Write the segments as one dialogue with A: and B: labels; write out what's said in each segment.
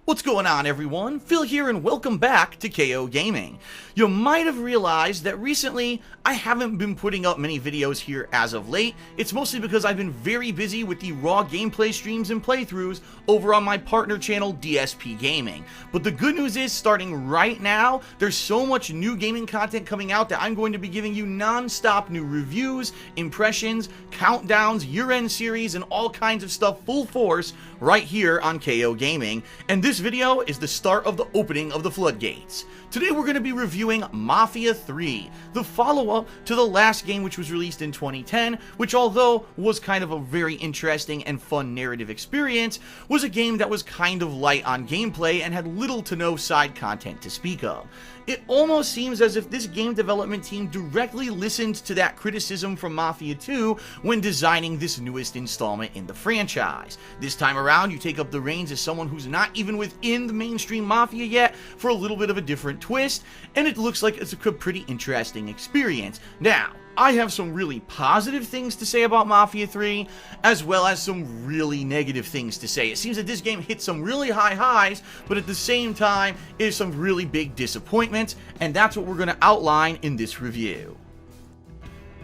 A: What's going on, everyone? Phil here, and welcome back to KO Gaming. You might have realized that recently I haven't been putting up many videos here as of late. It's mostly because I've been very busy with the raw gameplay streams and playthroughs over on my partner channel DSP Gaming. But the good news is, starting right now, there's so much new gaming content coming out that I'm going to be giving you non-stop new reviews, impressions, countdowns, year-end series, and all kinds of stuff full force right here on KO Gaming. And this video is the start of the opening of the floodgates. Today we're going to be reviewing Mafia III, the follow-up to the last game, which was released in 2010, which, although was kind of a very interesting and fun narrative experience, was a game that was kind of light on gameplay and had little to no side content to speak of. It almost seems as if this game development team directly listened to that criticism from Mafia 2 when designing this newest installment in the franchise. This time around, you take up the reins as someone who's not even within the mainstream Mafia yet for a little bit of a different twist, and it looks like it's a pretty interesting experience. Now, I have some really positive things to say about Mafia 3, as well as some really negative things to say. It seems that this game hit some really high highs, but at the same time, is some really big disappointments, and that's what we're going to outline in this review.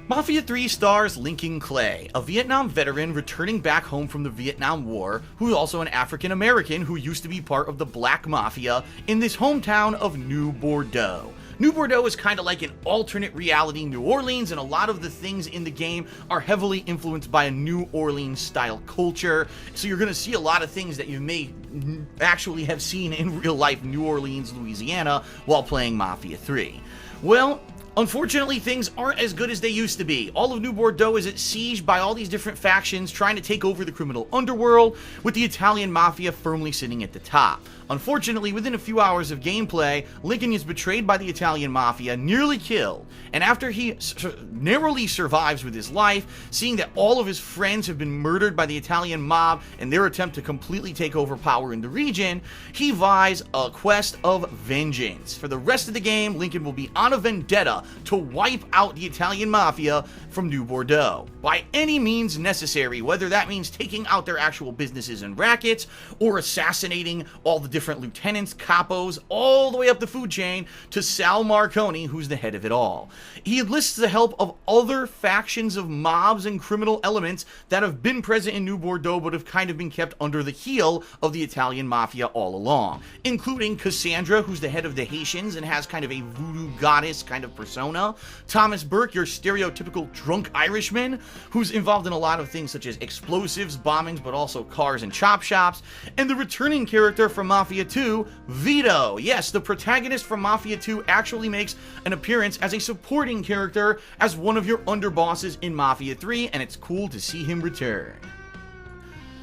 A: Mafia 3 stars Lincoln Clay, a Vietnam veteran returning back home from the Vietnam War, who's also an African American who used to be part of the Black Mafia in this hometown of New Bordeaux. New Bordeaux is kind of like an alternate reality New Orleans, and a lot of the things in the game are heavily influenced by a New Orleans style culture, so you're going to see a lot of things that you may actually have seen in real life New Orleans, Louisiana, while playing Mafia 3. Well, unfortunately, things aren't as good as they used to be. All of New Bordeaux is at siege by all these different factions trying to take over the criminal underworld, with the Italian Mafia firmly sitting at the top. Unfortunately, within a few hours of gameplay, Lincoln is betrayed by the Italian Mafia, nearly killed, and after he narrowly survives with his life, seeing that all of his friends have been murdered by the Italian mob in their attempt to completely take over power in the region, he vies a quest of vengeance. For the rest of the game, Lincoln will be on a vendetta to wipe out the Italian Mafia from New Bordeaux by any means necessary, whether that means taking out their actual businesses and rackets, or assassinating all the different lieutenants, capos, all the way up the food chain to Sal Marconi, who's the head of it all. He enlists the help of other factions of mobs and criminal elements that have been present in New Bordeaux but have kind of been kept under the heel of the Italian Mafia all along, including Cassandra, who's the head of the Haitians and has kind of a voodoo goddess kind of persona, Thomas Burke, your stereotypical drunk Irishman, who's involved in a lot of things such as explosives, bombings, but also cars and chop shops, and the returning character from Mafia 2, Vito. Yes, the protagonist from Mafia 2 actually makes an appearance as a supporting character as one of your underbosses in Mafia 3, and it's cool to see him return.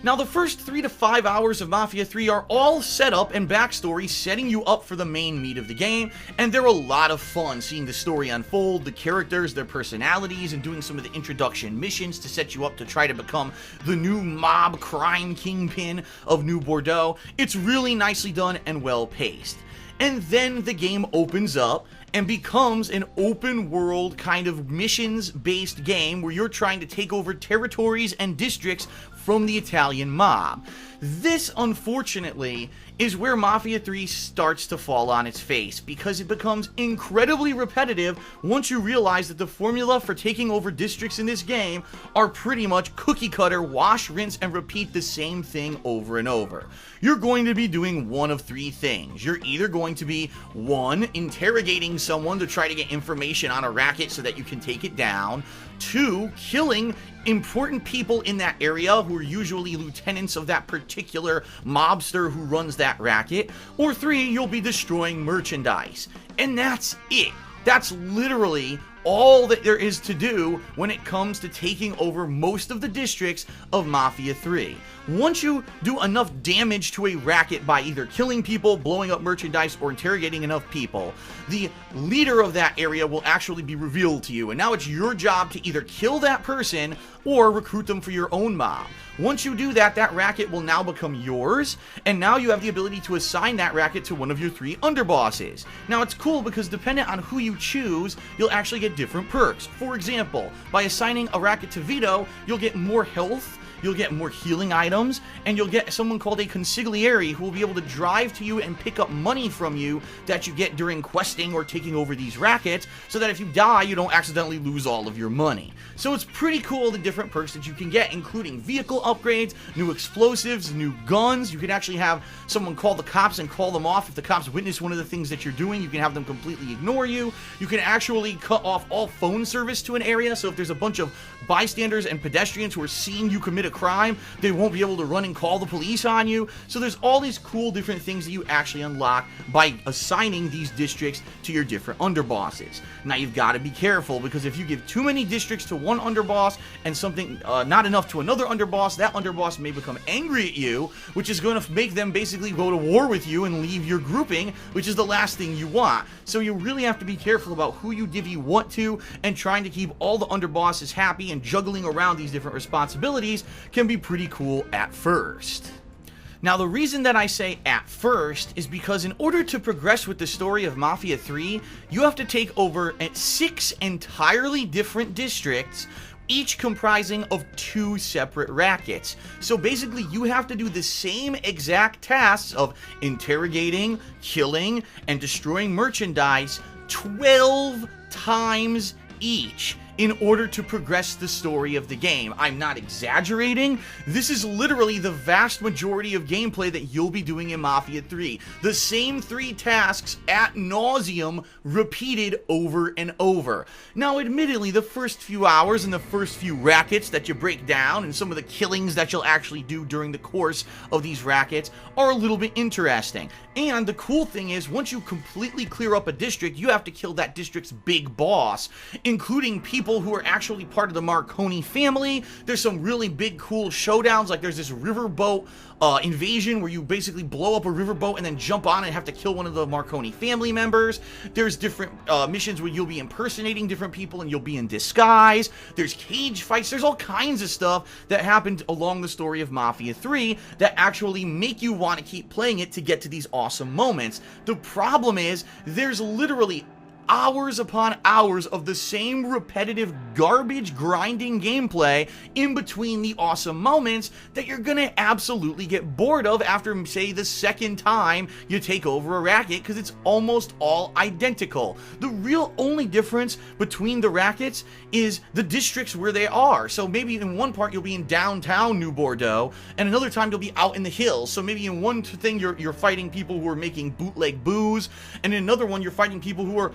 A: Now, the first 3 to 5 hours of Mafia 3 are all setup and backstory, setting you up for the main meat of the game, and they're a lot of fun seeing the story unfold, the characters, their personalities, and doing some of the introduction missions to set you up to try to become the new mob crime kingpin of New Bordeaux. It's really nicely done and well paced. And then the game opens up and becomes an open world kind of missions based game where you're trying to take over territories and districts from the Italian mob. This, unfortunately, is where Mafia 3 starts to fall on its face, because it becomes incredibly repetitive once you realize that the formula for taking over districts in this game are pretty much cookie cutter, wash, rinse, and repeat the same thing over and over. You're going to be doing one of three things. You're either going to be, 1, interrogating someone to try to get information on a racket so that you can take it down, 2, killing important people in that area who are usually lieutenants of that particular mobster who runs that racket, or 3, you'll be destroying merchandise. And that's it. That's literally all that there is to do when it comes to taking over most of the districts of Mafia 3. Once you do enough damage to a racket by either killing people, blowing up merchandise, or interrogating enough people, the leader of that area will actually be revealed to you, and now it's your job to either kill that person or recruit them for your own mob. Once you do that, that racket will now become yours, and now you have the ability to assign that racket to one of your 3 underbosses. Now, it's cool because dependent on who you choose, you'll actually get different perks. For example, by assigning a racket to Vito, you'll get more health, you'll get more healing items, and you'll get someone called a consigliere who will be able to drive to you and pick up money from you that you get during questing or taking over these rackets, so that if you die, you don't accidentally lose all of your money. So it's pretty cool the different perks that you can get, including vehicle upgrades, new explosives, new guns. You can actually have someone call the cops and call them off. If the cops witness one of the things that you're doing, you can have them completely ignore you. You can actually cut off all phone service to an area, so if there's a bunch of bystanders and pedestrians who are seeing you commit a crime, they won't be able to run and call the police on you. So there's all these cool different things that you actually unlock by assigning these districts to your different underbosses. Now you've got to be careful, because if you give too many districts to one underboss and something not enough to another underboss, that underboss may become angry at you, which is going to make them basically go to war with you and leave your grouping, which is the last thing you want. So you really have to be careful about who you divvy what to, and trying to keep all the underbosses happy, and juggling around these different responsibilities can be pretty cool at first. Now, the reason that I say at first is because in order to progress with the story of Mafia 3, you have to take over 6 entirely different districts, each comprising of 2 separate rackets. So basically, you have to do the same exact tasks of interrogating, killing, and destroying merchandise 12 times each in order to progress the story of the game. I'm not exaggerating. This is literally the vast majority of gameplay that you'll be doing in Mafia 3. The same 3 tasks ad nauseum, repeated over and over. Now, admittedly, the first few hours and the first few rackets that you break down, and some of the killings that you'll actually do during the course of these rackets, are a little bit interesting. And the cool thing is, once you completely clear up a district, you have to kill that district's big boss, including people who are actually part of the Marconi family. There's some really big cool showdowns, like there's this riverboat invasion where you basically blow up a riverboat and then jump on and have to kill one of the Marconi family members. There's different missions where you'll be impersonating different people and you'll be in disguise. There's cage fights. There's all kinds of stuff that happened along the story of Mafia 3 that actually make you want to keep playing it to get to these awesome moments. The problem is, there's literally hours upon hours of the same repetitive garbage grinding gameplay in between the awesome moments that you're gonna absolutely get bored of after, say, the second time you take over a racket, because it's almost all identical. The real only difference between the rackets is the districts where they are. So maybe in one part you'll be in downtown New Bordeaux, and another time you'll be out in the hills. So maybe in one thing you're fighting people who are making bootleg booze, and in another one you're fighting people who are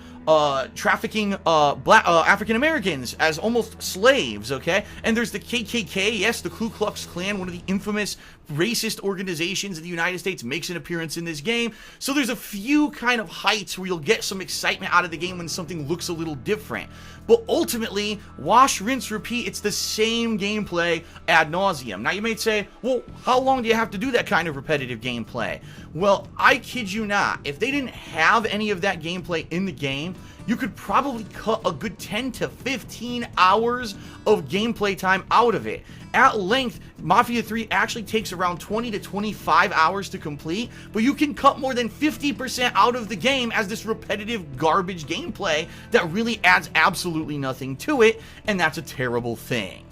A: trafficking African Americans as almost slaves, okay? And there's the KKK, yes, the Ku Klux Klan, one of the infamous racist organizations in the United States, makes an appearance in this game. So there's a few kind of heights where you'll get some excitement out of the game when something looks a little different. But ultimately, wash, rinse, repeat, it's the same gameplay ad nauseum. Now you may say, well, how long do you have to do that kind of repetitive gameplay? Well, I kid you not, if they didn't have any of that gameplay in the game, you could probably cut a good 10 to 15 hours of gameplay time out of it. At length, Mafia 3 actually takes around 20 to 25 hours to complete, but you can cut more than 50% out of the game as this repetitive garbage gameplay that really adds absolutely nothing to it, and that's a terrible thing.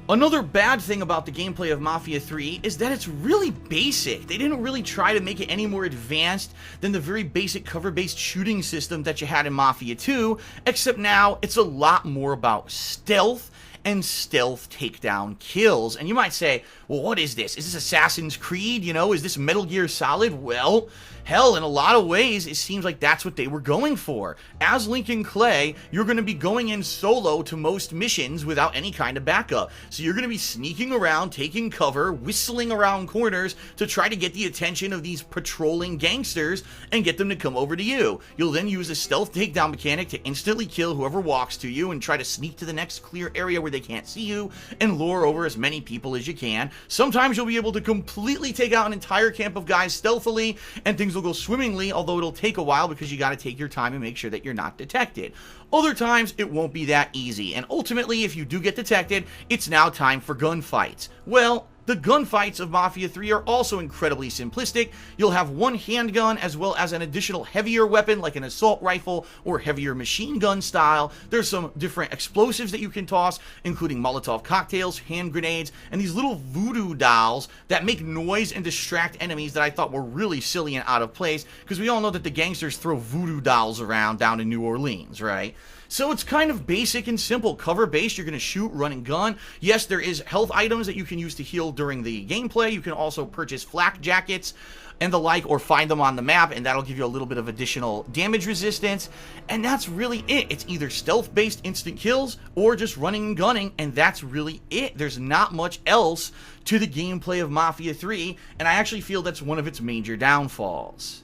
A: Another bad thing about the gameplay of Mafia 3 is that it's really basic. They didn't really try to make it any more advanced than the very basic cover-based shooting system that you had in Mafia 2, except now it's a lot more about stealth and stealth takedown kills. And you might say, well, what is this? Is this Assassin's Creed? You know, is this Metal Gear Solid? Well, hell, in a lot of ways, it seems like that's what they were going for. As Lincoln Clay, you're going to be going in solo to most missions without any kind of backup. So you're going to be sneaking around, taking cover, whistling around corners to try to get the attention of these patrolling gangsters and get them to come over to you. You'll then use a stealth takedown mechanic to instantly kill whoever walks to you and try to sneak to the next clear area where they can't see you and lure over as many people as you can. Sometimes you'll be able to completely take out an entire camp of guys stealthily, and things will go swimmingly, although it'll take a while because you got to take your time and make sure that you're not detected. Other times, it won't be that easy, and ultimately, if you do get detected, it's now time for gunfights. Well, The gunfights of Mafia 3 are also incredibly simplistic. You'll have one handgun as well as an additional heavier weapon like an assault rifle or heavier machine gun style. There's some different explosives that you can toss, including Molotov cocktails, hand grenades, and these little voodoo dolls that make noise and distract enemies that I thought were really silly and out of place, because we all know that the gangsters throw voodoo dolls around down in New Orleans, right? So it's kind of basic and simple. Cover-based, you're going to shoot, run, and gun. Yes, there is health items that you can use to heal during the gameplay. You can also purchase flak jackets and the like, or find them on the map, and that'll give you a little bit of additional damage resistance. And that's really it. It's either stealth-based instant kills or just running and gunning, and that's really it. There's not much else to the gameplay of Mafia 3, and I actually feel that's one of its major downfalls.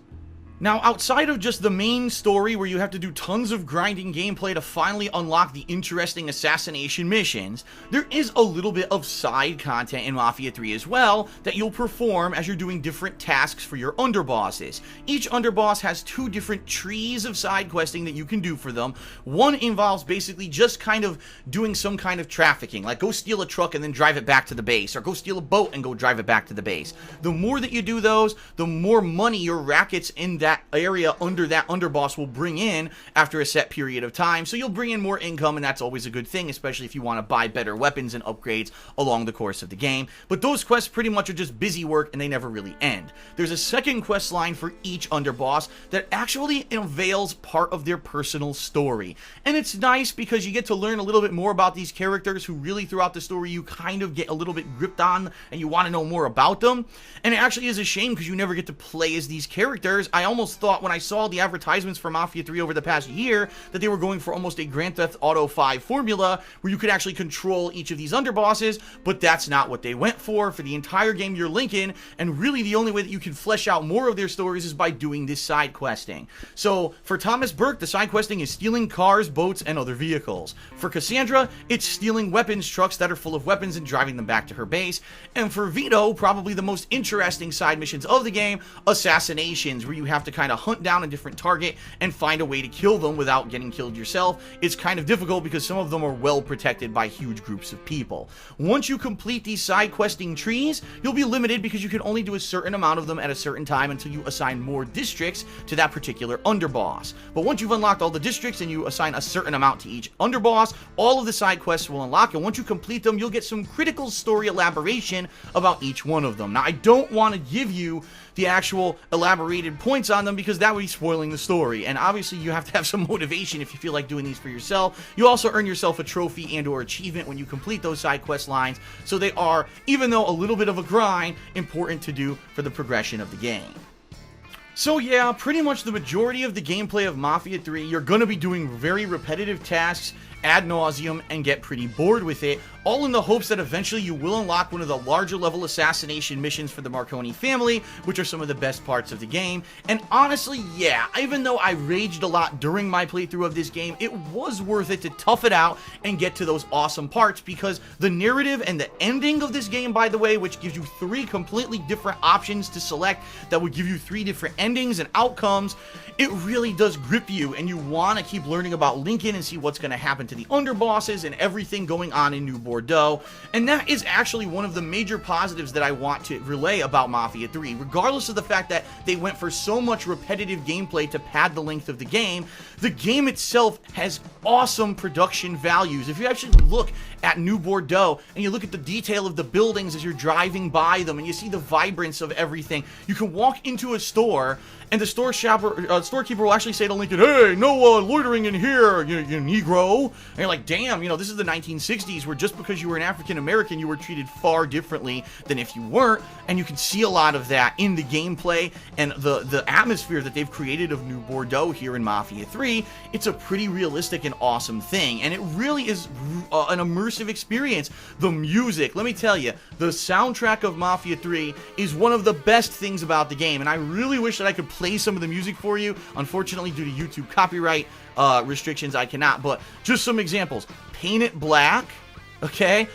A: Now, outside of just the main story where you have to do tons of grinding gameplay to finally unlock the interesting assassination missions, there is a little bit of side content in Mafia 3 as well that you'll perform as you're doing different tasks for your underbosses. Each underboss has two different trees of side questing that you can do for them. One involves basically just kind of doing some kind of trafficking, like go steal a truck and then drive it back to the base, or go steal a boat and go drive it back to the base. The more that you do those, the more money your rackets in that area under that underboss will bring in after a set period of time. So you'll bring in more income, and that's always a good thing, especially if you want to buy better weapons and upgrades along the course of the game. But those quests pretty much are just busy work, and they never really end. There's a second quest line for each underboss that actually unveils part of their personal story. And it's nice because you get to learn a little bit more about these characters who really throughout the story you kind of get a little bit gripped on and you want to know more about them. And it actually is a shame because you never get to play as these characters. I almost thought when I saw the advertisements for Mafia 3 over the past year that they were going for almost a Grand Theft Auto 5 formula where you could actually control each of these underbosses, but that's not what they went for. For the entire game you're Lincoln, and really the only way that you can flesh out more of their stories is by doing this side questing. So for Thomas Burke, the side questing is stealing cars, boats, and other vehicles. For Cassandra, it's stealing weapons trucks that are full of weapons and driving them back to her base. And for Vito, probably the most interesting side missions of the game, assassinations, where you have to kind of hunt down a different target and find a way to kill them without getting killed yourself. It's kind of difficult because some of them are well protected by huge groups of people. Once you complete these side questing trees, you'll be limited because you can only do a certain amount of them at a certain time until you assign more districts to that particular underboss. But once you've unlocked all the districts and you assign a certain amount to each underboss, all of the side quests will unlock, and once you complete them, you'll get some critical story elaboration about each one of them. Now, I don't want to give you the actual elaborated points on them because that would be spoiling the story, and obviously you have to have some motivation if you feel like doing these for yourself. You also earn yourself a trophy and or achievement when you complete those side quest lines, so they are, even though a little bit of a grind, important to do for the progression of the game. So yeah, pretty much the majority of the gameplay of Mafia 3, you're going to be doing very repetitive tasks ad nauseum and get pretty bored with it, all in the hopes that eventually you will unlock one of the larger level assassination missions for the Marconi family, which are some of the best parts of the game. And honestly, yeah, even though I raged a lot during my playthrough of this game, it was worth it to tough it out and get to those awesome parts, because the narrative and the ending of this game, by the way, which gives you 3 completely different options to select that would give you 3 different endings and outcomes, it really does grip you, and you want to keep learning about Lincoln and see what's going to happen to the underbosses and everything going on in New Bordeaux. And that is actually one of the major positives that I want to relay about Mafia 3. Regardless of the fact that they went for so much repetitive gameplay to pad the length of the game itself has awesome production values. If you actually look at New Bordeaux and you look at the detail of the buildings as you're driving by them and you see the vibrance of everything, you can walk into a store and the storekeeper will actually say to Lincoln, "Hey, no loitering in here, you Negro." And you're like, damn, this is the 1960s where just because you were an African American, you were treated far differently than if you weren't. And you can see a lot of that in the gameplay and the atmosphere that they've created of New Bordeaux here in Mafia 3. It's a pretty realistic and awesome thing, and it really is an immersive experience. The music, let me tell you, the soundtrack of Mafia 3 is one of the best things about the game, and I really wish that I could play some of the music for you. Unfortunately, due to YouTube copyright restrictions, I cannot, but just some examples. Paint It Black, okay?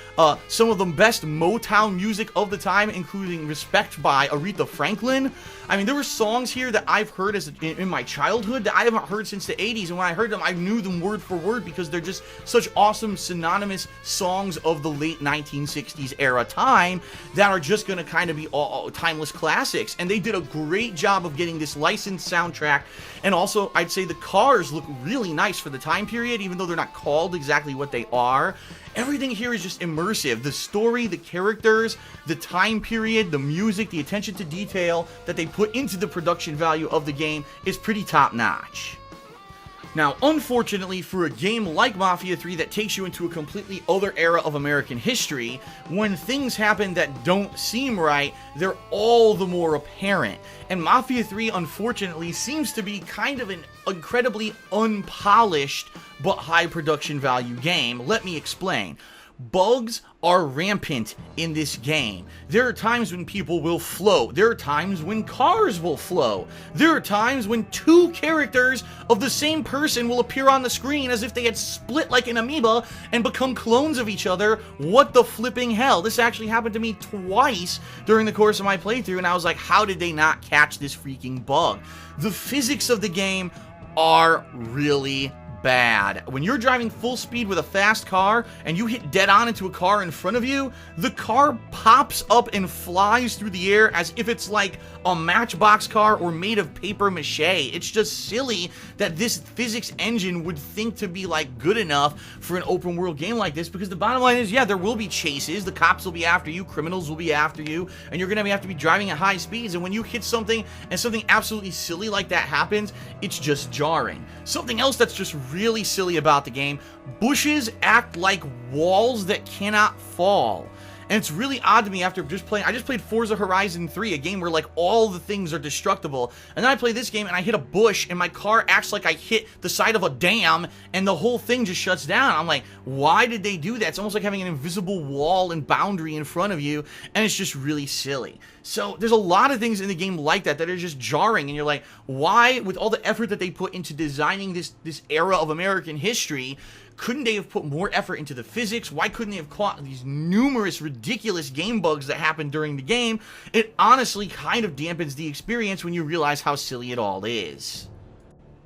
A: Some of the best Motown music of the time, including Respect by Aretha Franklin. I mean, there were songs here that I've heard in my childhood that I haven't heard since the 80s, and when I heard them, I knew them word for word because they're just such awesome, synonymous songs of the late 1960s era time that are just going to kind of be all timeless classics. And they did a great job of getting this licensed soundtrack, and also, I'd say the cars look really nice for the time period, even though they're not called exactly what they are. Everything here is just immersive. The story, the characters, the time period, the music, the attention to detail that they put into the production value of the game is pretty top-notch. Now, unfortunately, for a game like Mafia 3 that takes you into a completely other era of American history, when things happen that don't seem right, they're all the more apparent. And Mafia 3, unfortunately, seems to be kind of an incredibly unpolished but high production value game. Let me explain. Bugs are rampant in this game. There are times when people will float. There are times when cars will flow. There are times when two characters of the same person will appear on the screen as if they had split like an amoeba and become clones of each other. What the flipping hell? This actually happened to me twice during the course of my playthrough, and I was like, how did they not catch this freaking bug? The physics of the game are really bad. When you're driving full speed with a fast car and you hit dead on into a car in front of you, the car pops up and flies through the air as if it's like a Matchbox car or made of paper mache. It's just silly that this physics engine would think to be like good enough for an open world game like this, because the bottom line is, yeah, there will be chases, the cops will be after you, criminals will be after you, and you're gonna have to be driving at high speeds, and when you hit something and something absolutely silly like that happens, it's just jarring. Something else that's just really silly about the game, bushes act like walls that cannot fall. And it's really odd to me after I just played Forza Horizon 3, a game where like all the things are destructible, and then I play this game and I hit a bush and my car acts like I hit the side of a dam and the whole thing just shuts down. I'm like, why did they do that? It's almost like having an invisible wall and boundary in front of you, and it's just really silly. So there's a lot of things in the game like that are just jarring, and you're like, why, with all the effort that they put into designing this era of American history, couldn't they have put more effort into the physics? Why couldn't they have caught these numerous ridiculous game bugs that happen during the game? It honestly kind of dampens the experience when you realize how silly it all is.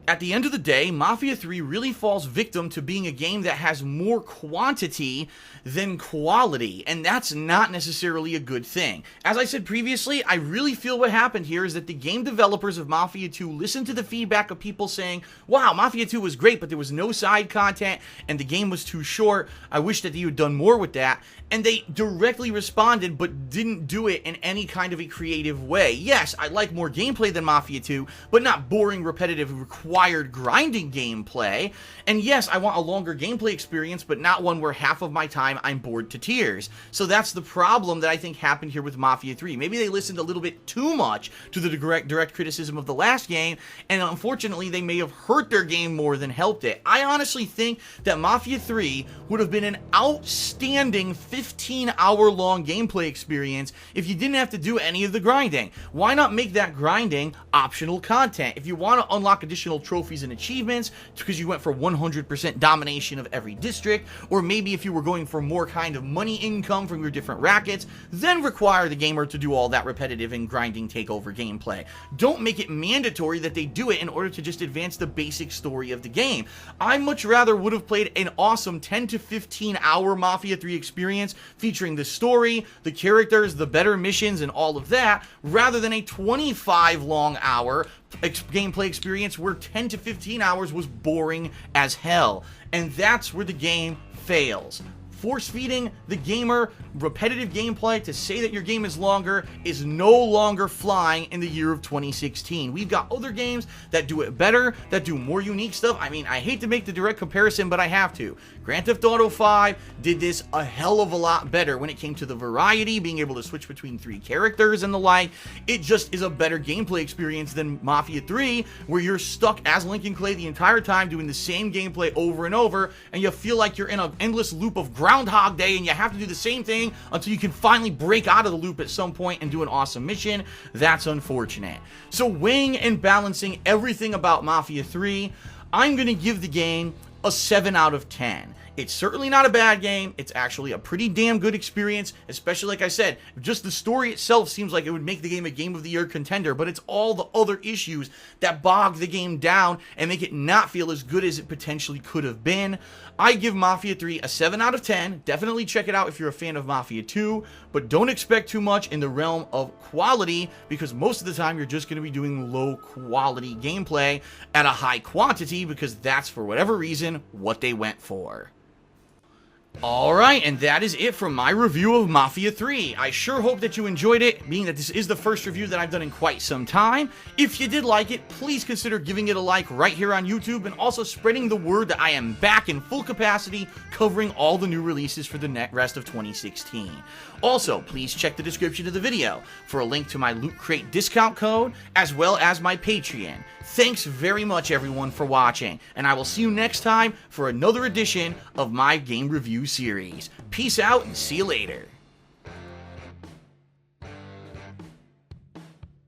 A: At the end of the day, Mafia 3 really falls victim to being a game that has more quantity than quality, and that's not necessarily a good thing. As I said previously, I really feel what happened here is that the game developers of Mafia 2 listened to the feedback of people saying, wow, Mafia 2 was great, but there was no side content, and the game was too short. I wish that you had done more with that. And they directly responded, but didn't do it in any kind of a creative way. Yes, I like more gameplay than Mafia 2, but not boring, repetitive, required grinding gameplay. And yes, I want a longer gameplay experience, but not one where half of my time I'm bored to tears. So that's the problem that I think happened here with Mafia 3. Maybe they listened a little bit too much to the direct criticism of the last game, and unfortunately they may have hurt their game more than helped it. I honestly think that Mafia 3 would have been an outstanding 15-hour-long gameplay experience if you didn't have to do any of the grinding. Why not make that grinding optional content? If you want to unlock additional trophies and achievements because you went for 100% domination of every district, or maybe if you were going for more kind of money income from your different rackets, then require the gamer to do all that repetitive and grinding takeover gameplay. Don't make it mandatory that they do it in order to just advance the basic story of the game. I much rather would have played an awesome 10 to 15 hour Mafia 3 experience featuring the story, the characters, the better missions, and all of that, rather than a 25 long hour gameplay experience where 10 to 15 hours was boring as hell. And that's where the game fails. Force-feeding the gamer repetitive gameplay to say that your game is longer is no longer flying in the year of 2016. We've got other games that do it better, that do more unique stuff. I mean, I hate to make the direct comparison, but I have to. Grand Theft Auto 5 did this a hell of a lot better when it came to the variety, being able to switch between 3 characters and the like. It just is a better gameplay experience than Mafia 3, where you're stuck as Lincoln Clay the entire time doing the same gameplay over and over, and you feel like you're in an endless loop of Groundhog Day, and you have to do the same thing until you can finally break out of the loop at some point and do an awesome mission. That's unfortunate. So weighing and balancing everything about Mafia 3, I'm going to give the game a 7 out of 10. It's certainly not a bad game. It's actually a pretty damn good experience, especially like I said, just the story itself seems like it would make the game a Game of the Year contender, but it's all the other issues that bog the game down and make it not feel as good as it potentially could have been. I give Mafia 3 a 7 out of 10. Definitely check it out if you're a fan of Mafia 2, but don't expect too much in the realm of quality, because most of the time you're just going to be doing low quality gameplay at a high quantity, because that's, for whatever reason, what they went for. Alright, and that is it from my review of Mafia 3. I sure hope that you enjoyed it, being that this is the first review that I've done in quite some time. If you did like it, please consider giving it a like right here on YouTube, and also spreading the word that I am back in full capacity, covering all the new releases for the rest of 2016. Also, please check the description of the video for a link to my Loot Crate discount code, as well as my Patreon. Thanks very much, everyone, for watching, and I will see you next time for another edition of my game review series. Peace out, and see you later.